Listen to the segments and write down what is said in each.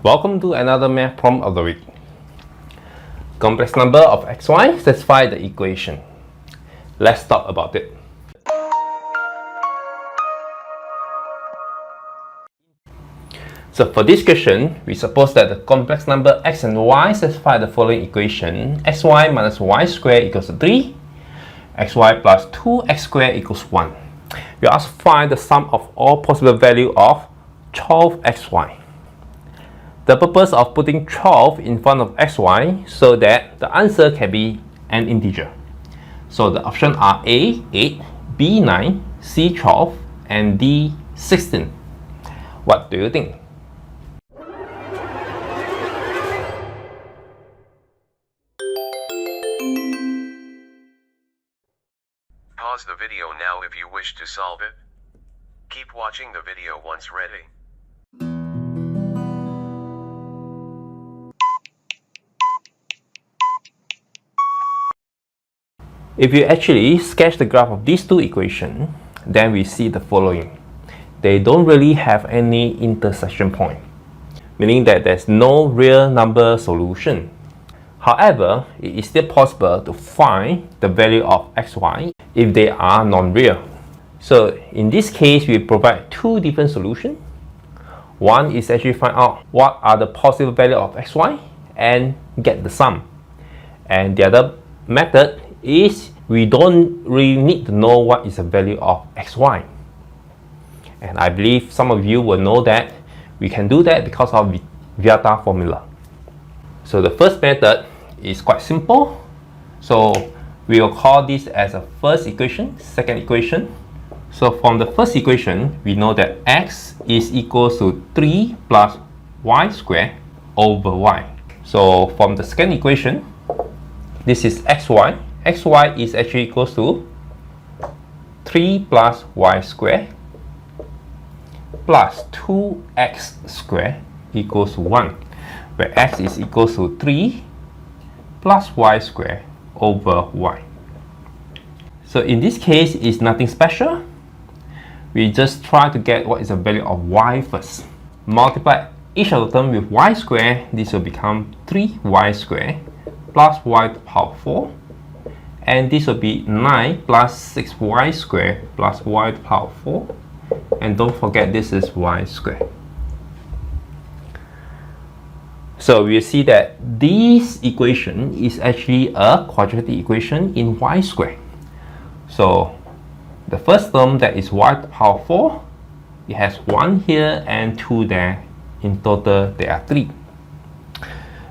Welcome to another math problem of the week. Complex number of xy satisfy the equation. Let's talk about it. So for this question, we suppose that the complex number x and y satisfy the following equation: xy minus y squared equals to 3, xy plus 2x squared equals 1. We ask to find the sum of all possible value of 12xy. The purpose of putting 12 in front of xy so that the answer can be an integer. So the options are A 8, B 9, C 12, and D 16. What do you think? Pause the video now if you wish to solve it. Keep watching the video once ready. If you actually sketch the graph of these two equations, then we see the following. They don't really have any intersection point, meaning that there's no real number solution. However, it is still possible to find the value of xy if they are non-real. So in this case, we provide two different solutions. One is actually find out what are the possible value of xy and get the sum. And the other method is we don't really need to know what is the value of xy. And I believe some of you will know that we can do that because of Vieta formula. So the first method is quite simple. So we will call this as a first equation, second equation. So from the first equation, we know that x is equals to 3 plus y squared over y. So from the second equation, this is xy. Xy is actually equals to 3 plus y squared plus 2x squared equals to 1, where x is equals to 3 plus y squared over y. So in this case, it's nothing special. We just try to get what is the value of y first. Multiply each of the term with y squared. This will become 3y squared plus y to the power 4. And this will be 9 plus 6y squared plus y to the power 4. And don't forget this is y squared. So we see that this equation is actually a quadratic equation in y squared. So the first term, that is y to the power 4, it has 1 here and 2 there. In total, there are 3.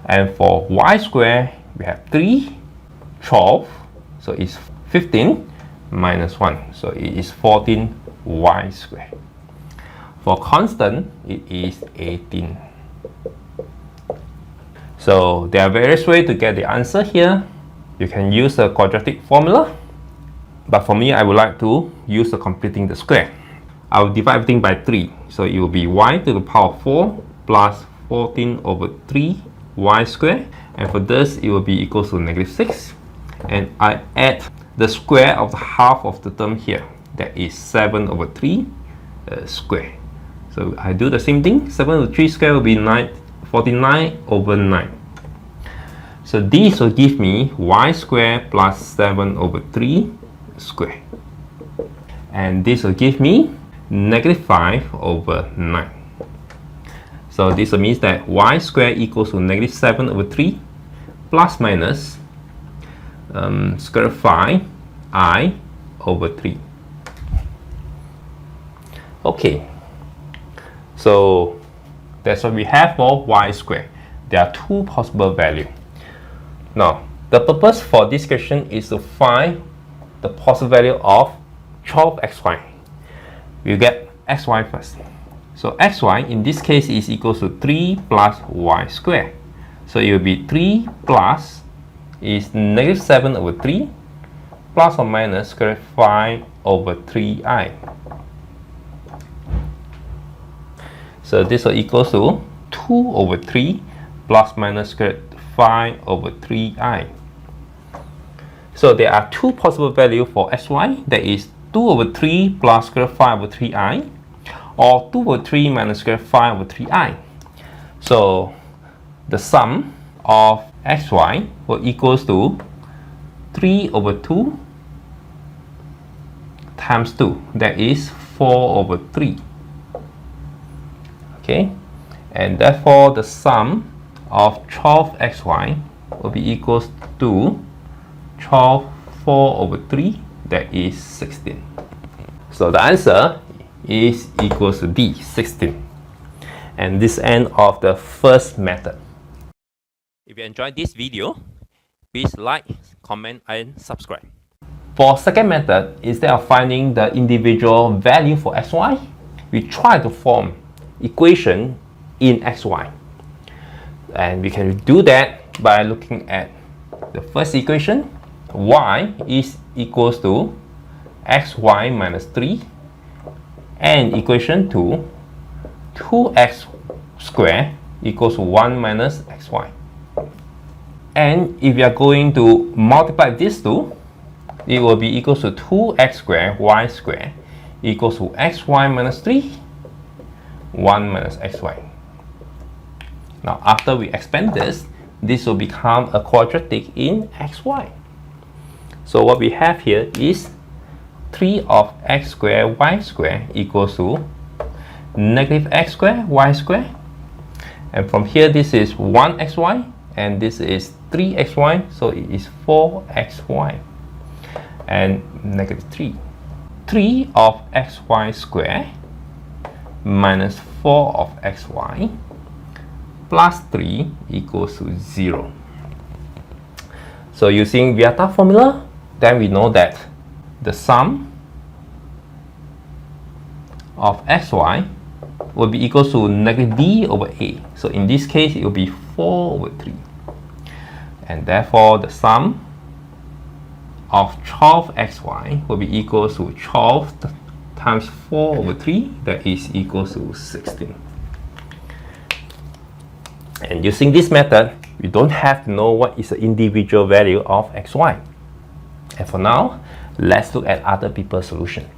And for y squared, we have 3, 12, so it's 15 minus 1, so it is 14y squared. For constant, it is 18. So there are various ways to get the answer here. You can use a quadratic formula, but for me, I would like to use the completing the square. I will divide everything by 3, so it will be y to the power 4 plus 14 over 3y squared, and for this, it will be equals to negative 6. And I add the square of the half of the term here, that is 7 over 3 square. So I do the same thing. 7 over 3 square will be 49 over 9. So this will give me y square plus 7 over 3 square. And this will give me negative 5 over 9. So this means that y square equals to negative 7 over 3 plus minus square root 5 I over 3. Okay, so that's what we have for y squared. There are two possible values. Now, the purpose for this question is to find the possible value of 12xy. We get xy first. So xy in this case is equals to 3 plus y squared. So it will be 3 plus is negative 7 over 3 plus or minus square root 5 over 3i. So this will equal to 2 over 3 plus minus square root 5 over 3i. So there are two possible values for xy, that is 2 over 3 plus square root 5 over 3i, or 2 over 3 minus square root 5 over 3i. So the sum of xy will equals to 3 over 2 times 2, that is 4 over 3. Okay, and therefore the sum of 12xy will be equals to 12 4 over 3, that is 16. So the answer is equals to D, 16. And this end of the first method. If you enjoyed this video, please like, comment and subscribe. For second method, instead of finding the individual value for xy, we try to form equation in xy. And we can do that by looking at the first equation. Y is equals to xy minus 3, and equation 2, 2x squared equals to 1 minus xy. And if we are going to multiply these two, it will be equals to 2x squared y squared equals to xy minus 3, 1 minus xy. Now after we expand this, this will become a quadratic in xy. So what we have here is 3 of x squared y squared equals to negative x squared y squared. And from here, this is 1xy and this is 3xy, so it is 4xy and negative 3. 3 of xy squared minus 4 of xy plus 3 equals to 0. So using Vieta formula, then we know that the sum of xy will be equal to negative b over a. So in this case, it will be 4 over 3. And therefore, the sum of 12xy will be equal to 12 times 4 over 3, that is equal to 16. And using this method, we don't have to know what is the individual value of xy. And for now, let's look at other people's solution.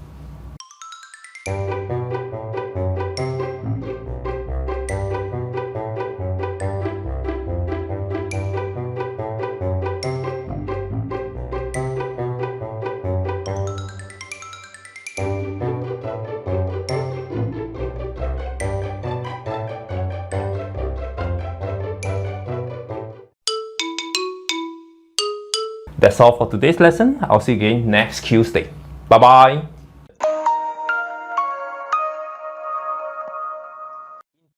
That's all for today's lesson. I'll see you again next Tuesday. Bye bye.